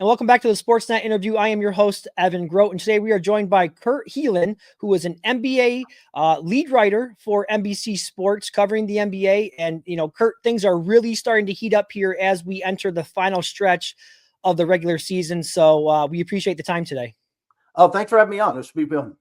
welcome back to the Sportsnaut interview. I am your host, Evan Groat, and today we are joined by Kurt Helin, who is an NBA lead writer for NBC Sports, covering the NBA. And, Kurt, things are really starting to heat up here as we enter the final stretch of the regular season. So we appreciate the time today. Oh, thanks for having me on. This will be fun.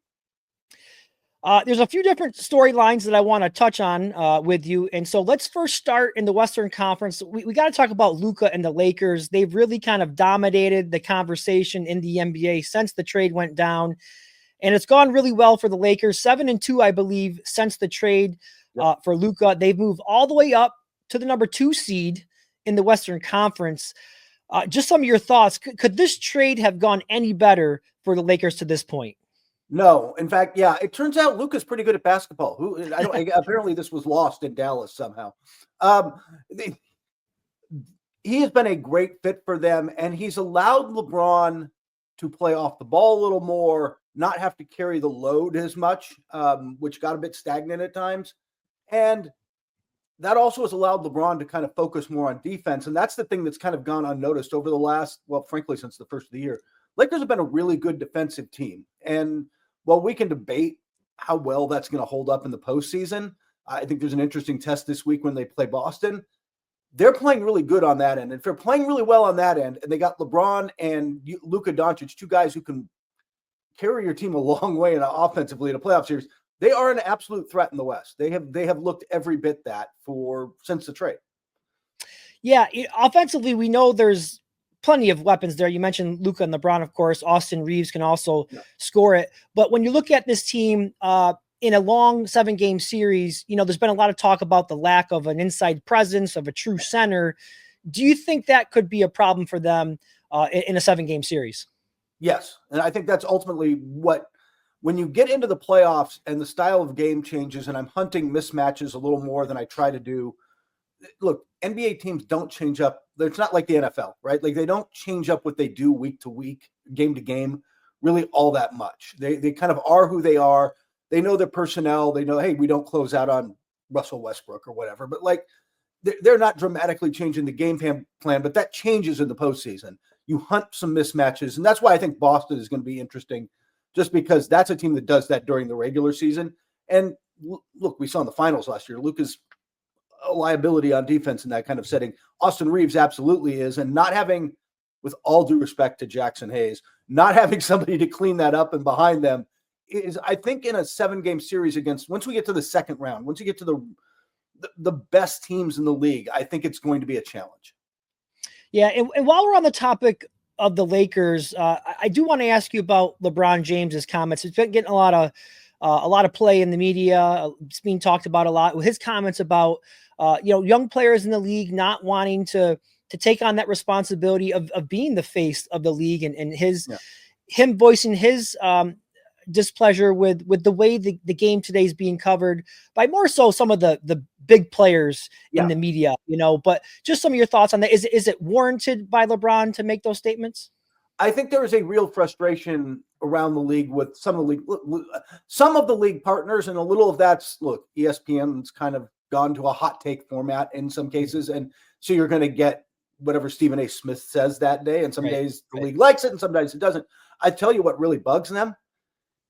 There's a few different storylines that I want to touch on with you. And so let's first start in the Western Conference. We got to talk about Luka and the Lakers. They've really kind of dominated the conversation in the NBA since the trade went down. And it's gone really well for the Lakers, 7-2, I believe, since the trade for Luka. They've moved all the way up to the number 2 seed in the Western Conference. Just some of your thoughts. Could this trade have gone any better for the Lakers to this point? No, in fact, it turns out Luka's pretty good at basketball. Apparently this was lost in Dallas somehow. He has been a great fit for them, and he's allowed LeBron to play off the ball a little more, not have to carry the load as much, which got a bit stagnant at times. And that also has allowed LeBron to kind of focus more on defense. And that's the thing that's kind of gone unnoticed over the last, frankly, since the first of the year. Lakers have been a really good defensive team. And while we can debate how well that's going to hold up in the postseason, I think there's an interesting test this week when they play Boston. They're playing really good on that end. And if they're playing really well on that end, and they got LeBron and Luka Doncic, two guys who can carry your team a long way offensively in a playoff series, they are an absolute threat in the West. They have looked every bit that since the trade. Yeah, offensively, we know there's plenty of weapons there. You mentioned Luka and LeBron, of course. Austin Reeves can also score it. But when you look at this team in a long 7-game series, there's been a lot of talk about the lack of an inside presence, of a true center. Do you think that could be a problem for them in a 7-game series? Yes. And I think that's ultimately when you get into the playoffs and the style of game changes, and I'm hunting mismatches a little more than I try to do. Look, NBA teams don't change up. It's not like the NFL, right? Like, they don't change up what they do week to week, game to game, really all that much. They kind of are who they are. They know their personnel. They know, hey, we don't close out on Russell Westbrook or whatever. But they're not dramatically changing the game plan, but that changes in the postseason. You hunt some mismatches, and that's why I think Boston is going to be interesting, just because that's a team that does that during the regular season. And look, we saw in the finals last year, Luka's a liability on defense in that kind of setting. Austin Reeves absolutely is. And not having, with all due respect to Jackson Hayes, not having somebody to clean that up and behind them is, I think, in a 7-game series once we get to the second round, once you get to the best teams in the league, I think it's going to be a challenge. Yeah. And while we're on the topic of the Lakers, I do want to ask you about LeBron James's comments. It's been getting a lot of play in the media. It's being talked about a lot with his comments about young players in the league not wanting to take on that responsibility of being the face of the league, and him voicing his displeasure with the way the game today is being covered by more so some of the big players in the media, but just some of your thoughts on that. Is it warranted by LeBron to make those statements? I think there is a real frustration around the league with some of the league partners, and a little of that's, ESPN's kind of gone to a hot take format in some cases, and so you're going to get whatever Stephen A. Smith says that day, and some days the league likes it and sometimes it doesn't. I tell you what really bugs them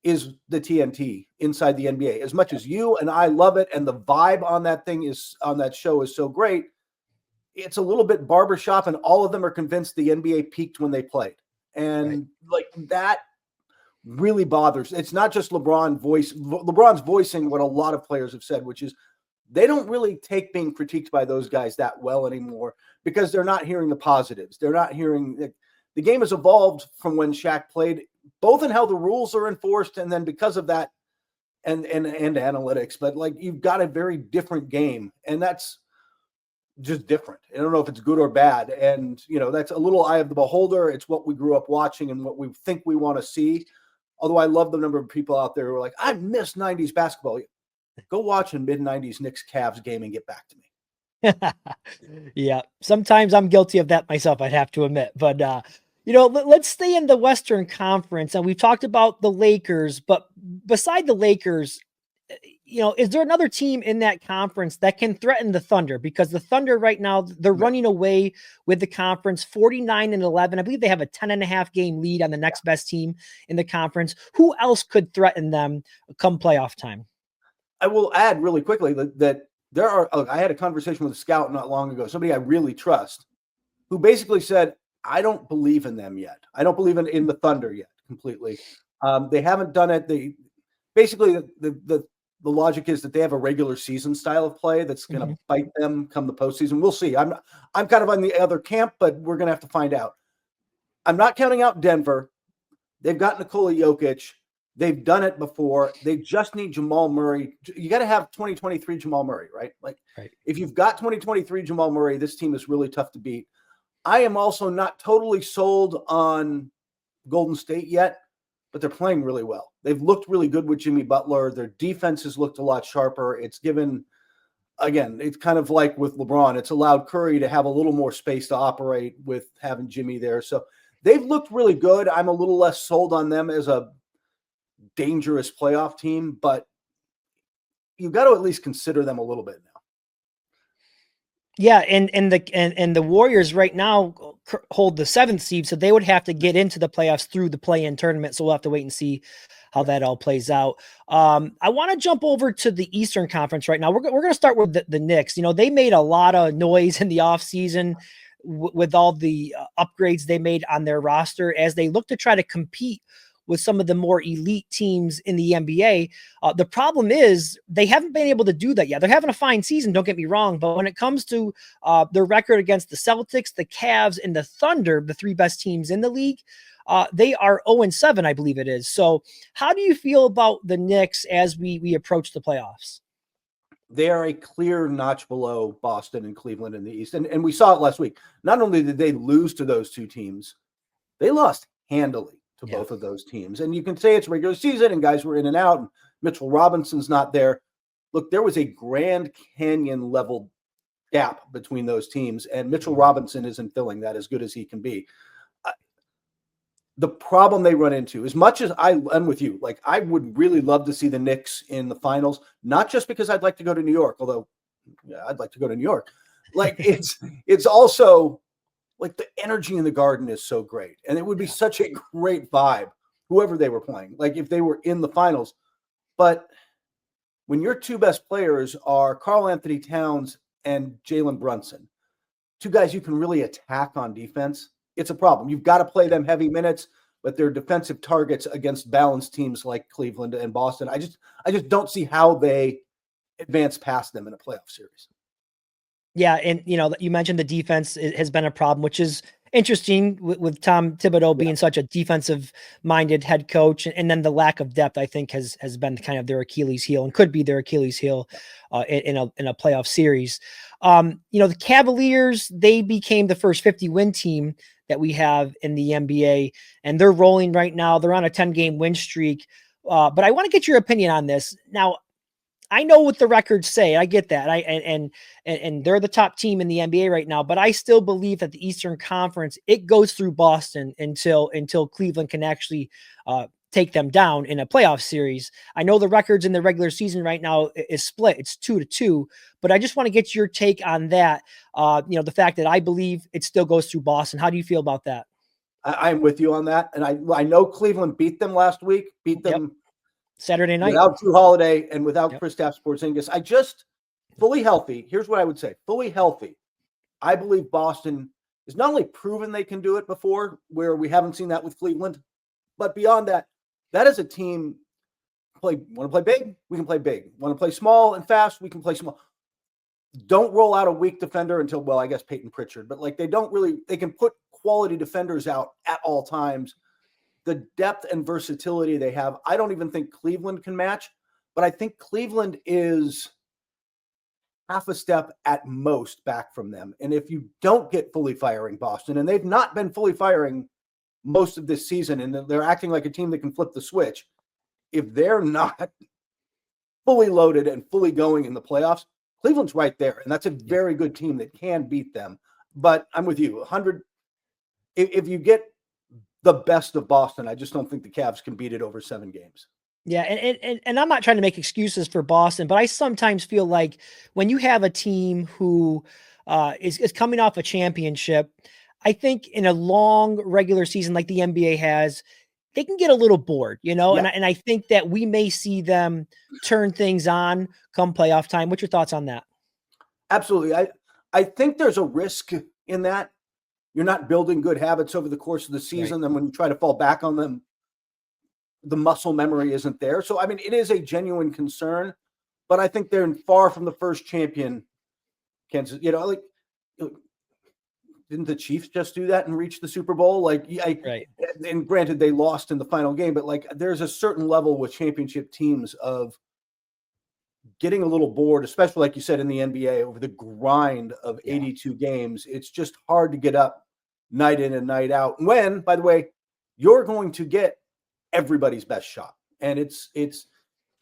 is the TNT inside the NBA. As much as you and I love it, and the vibe on that show is so great, it's a little bit barbershop, and all of them are convinced the NBA peaked when they played. And that really bothers. It's not just LeBron's voicing what a lot of players have said, which is they don't really take being critiqued by those guys that well anymore, because they're not hearing the positives. They're not hearing the game has evolved from when Shaq played, both in how the rules are enforced, and then because of that and analytics. But you've got a very different game, and that's just different. I don't know if it's good or bad. And, that's a little eye of the beholder. It's what we grew up watching and what we think we want to see. Although I love the number of people out there who are like, I miss 90s basketball. Go watch a mid-90s Knicks Cavs game and get back to me. Yeah. Sometimes I'm guilty of that myself, I'd have to admit. But, let's stay in the Western Conference. And we've talked about the Lakers, but beside the Lakers, is there another team in that conference that can threaten the Thunder? Because the Thunder right now, they're running away with the conference 49-11. I believe they have a 10.5 game lead on the next best team in the conference. Who else could threaten them come playoff time? I will add really quickly that there are, I had a conversation with a scout not long ago, somebody I really trust, who basically said, I don't believe in them yet. I don't believe in the Thunder yet completely. They haven't done it. Basically the logic is that they have a regular season style of play that's going to bite them come the postseason. We'll see. I'm kind of on the other camp, but we're going to have to find out. I'm not counting out Denver. They've got Nikola Jokic. They've done it before. They just need Jamal Murray. You got to have 2023 Jamal Murray, right? If you've got 2023 Jamal Murray, this team is really tough to beat. I am also not totally sold on Golden State yet, but they're playing really well. They've looked really good with Jimmy Butler. Their defense has looked a lot sharper. It's given, again, it's kind of like with LeBron. It's allowed Curry to have a little more space to operate with having Jimmy there. So they've looked really good. I'm a little less sold on them as a dangerous playoff team, but you've got to at least consider them a little bit now. Yeah, and the Warriors right now hold the 7th seed, so they would have to get into the playoffs through the play-in tournament. So we'll have to wait and see how that all plays out. I want to jump over to the Eastern Conference right now. We're going to start with the Knicks. They made a lot of noise in the offseason with all the upgrades they made on their roster as they look to try to compete with some of the more elite teams in the NBA. The problem is they haven't been able to do that yet. They're having a fine season, don't get me wrong, but when it comes to their record against the Celtics, the Cavs, and the Thunder, the 3 best teams in the league, they are 0-7, I believe it is. So how do you feel about the Knicks as we approach the playoffs? They are a clear notch below Boston and Cleveland in the East. And we saw it last week. Not only did they lose to those 2 teams, they lost handily to both of those teams. And you can say it's regular season and guys were in and out. And Mitchell Robinson's not there. Look, there was a Grand Canyon level gap between those teams, and Mitchell Robinson isn't filling that as good as he can be. The problem they run into, as much as I'm with you, like I would really love to see the Knicks in the finals, not just because I'd like to go to New York, although I'd like to go to New York. Like it's also like the energy in the Garden is so great. And it would be such a great vibe, whoever they were playing, like if they were in the finals. But when your 2 best players are Karl Anthony Towns and Jalen Brunson, 2 guys you can really attack on defense, it's a problem. You've got to play them heavy minutes, but they're defensive targets against balanced teams like Cleveland and Boston. I just don't see how they advance past them in a playoff series. Yeah, and you mentioned the defense has been a problem, which is interesting with Tom Thibodeau being such a defensive-minded head coach, and then the lack of depth, I think, has been kind of their Achilles heel and could be their Achilles heel in a playoff series. The Cavaliers, they became the first 50-win team that we have in the NBA, and they're rolling right now. They're on a 10-game win streak. But I want to get your opinion on this. Now, I know what the records say. I get that. And they're the top team in the NBA right now, but I still believe that the Eastern Conference, it goes through Boston until Cleveland can actually take them down in a playoff series. I know the records in the regular season right now is split. It's 2-2, but I just want to get your take on that. The fact that I believe it still goes through Boston. How do you feel about that? I'm with you on that. And I know Cleveland beat them last week, beat them Saturday night without Drew Holiday and without Kristaps Porzingis. I just fully healthy. Here's what I would say: fully healthy. I believe Boston is not only proven they can do it before, where we haven't seen that with Cleveland, but beyond that, that is a team. Want to play big? We can play big. Want to play small and fast? We can play small. Don't roll out a weak defender until, well, I guess Peyton Pritchard, but like they can put quality defenders out at all times. The depth and versatility they have, I don't even think Cleveland can match, but I think Cleveland is half a step at most back from them. And if you don't get fully firing Boston, and they've not been fully firing most of this season, and they're acting like a team that can flip the switch, if they're not fully loaded and fully going in the playoffs, Cleveland's right there. And that's a very good team that can beat them. But I'm with you, 100. If you get the best of Boston, I just don't think the Cavs can beat it over 7 games. Yeah, and I'm not trying to make excuses for Boston, but I sometimes feel like when you have a team who is coming off a championship, I think in a long regular season like the NBA has, they can get a little bored, you know, Yeah, and I think that we may see them turn things on come playoff time. What's your thoughts on that? absolutely. I think there's a risk in that. You're not building good habits over the course of the Right. season. Then when you try to fall back on them, the muscle memory isn't there. So, I mean, it is a genuine concern, but I think they're far from the first champion. Kansas, like, didn't the Chiefs just do that and reach the Super Bowl? Right. And granted, they lost in the final game, but like, there's a certain level with championship teams of getting a little bored, especially like you said in the NBA over the grind of 82 games. It's just hard to get up night in and night out. When, by the way, you're going to get everybody's best shot. And it's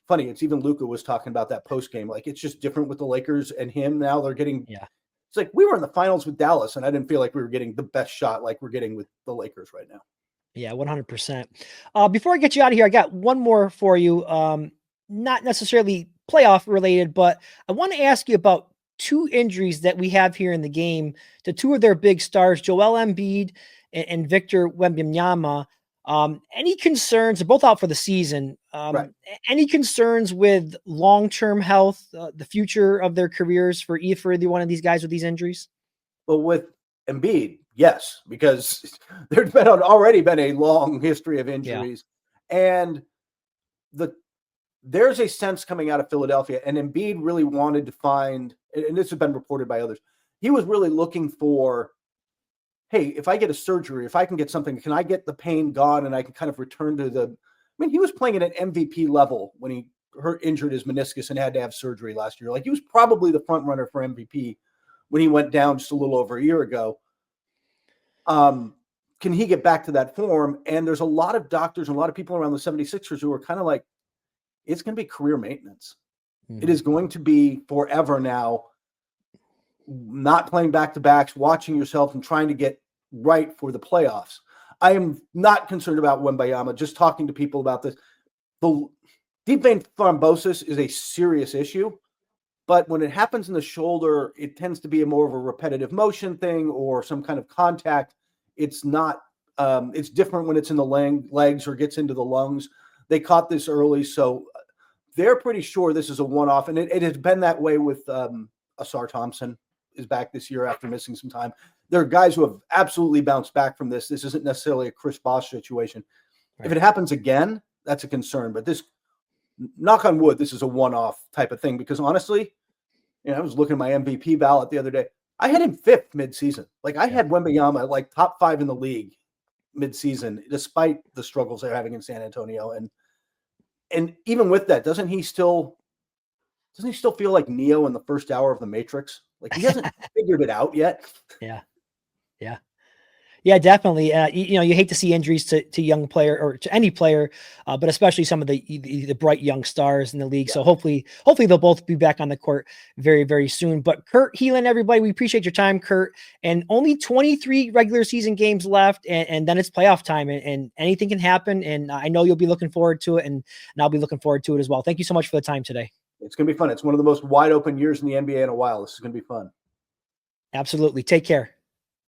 funny. It's even Luka was talking about that post game. Like, it's just different with the Lakers and him. Now they're getting, it's like we were in the finals with Dallas and I didn't feel like we were getting the best shot like we're getting with the Lakers right now. Yeah, 100%. Before I get you out of here, I got one more for you. Not necessarily playoff related, but I want to ask you about two injuries that we have here in the game to two of their big stars, Joel Embiid and Victor Wembanyama. Any concerns? They're both out for the season. Right. Any concerns with long-term health, the future of their careers for either one of these guys with these injuries? Well, with Embiid, yes, because there's already been a long history of injuries, and there's a sense coming out of Philadelphia, and Embiid really wanted to find, and this has been reported by others, he was really looking for, hey, if I get a surgery, if I can get something, can I get the pain gone and I can kind of return to I mean, he was playing at an MVP level when he injured his meniscus and had to have surgery last year. Like, he was probably the front runner for MVP when he went down just a little over a year ago. Can he get back to that form? And there's a lot of doctors and a lot of people around the 76ers who are kind of like, it's going to be career maintenance. Mm-hmm. It is going to be forever now, not playing back-to-backs, watching yourself and trying to get right for the playoffs. I am not concerned about Wembayama, just talking to people about this. The deep vein thrombosis is a serious issue, but when it happens in the shoulder, it tends to be a more of a repetitive motion thing or some kind of contact. It's not, it's different when it's in the legs or gets into the lungs. They caught this early, so they're pretty sure this is a one-off, and it has been that way with Asar Thompson is back this year after missing some time. There are guys who have absolutely bounced back from this. This isn't necessarily a Chris Bosh situation. Right. If it happens again, that's a concern. But this, knock on wood, this is a one-off type of thing because honestly, I was looking at my MVP ballot the other day. I had him 5th mid-season. Like, I had Wembanyama like top 5 in the league mid-season, despite the struggles they're having in San Antonio. And even with that, doesn't he still feel like Neo in the first hour of the Matrix? Like, he hasn't figured it out yet. Yeah, definitely. You hate to see injuries to young player or to any player, but especially some of the bright young stars in the league. So hopefully they'll both be back on the court very, very soon. But Kurt Helin, everybody, we appreciate your time, Kurt. And only 23 regular season games left, and then it's playoff time, and anything can happen. And I know you'll be looking forward to it, and I'll be looking forward to it as well. Thank you so much for the time today. It's going to be fun. It's one of the most wide open years in the NBA in a while. This is going to be fun. Absolutely. Take care.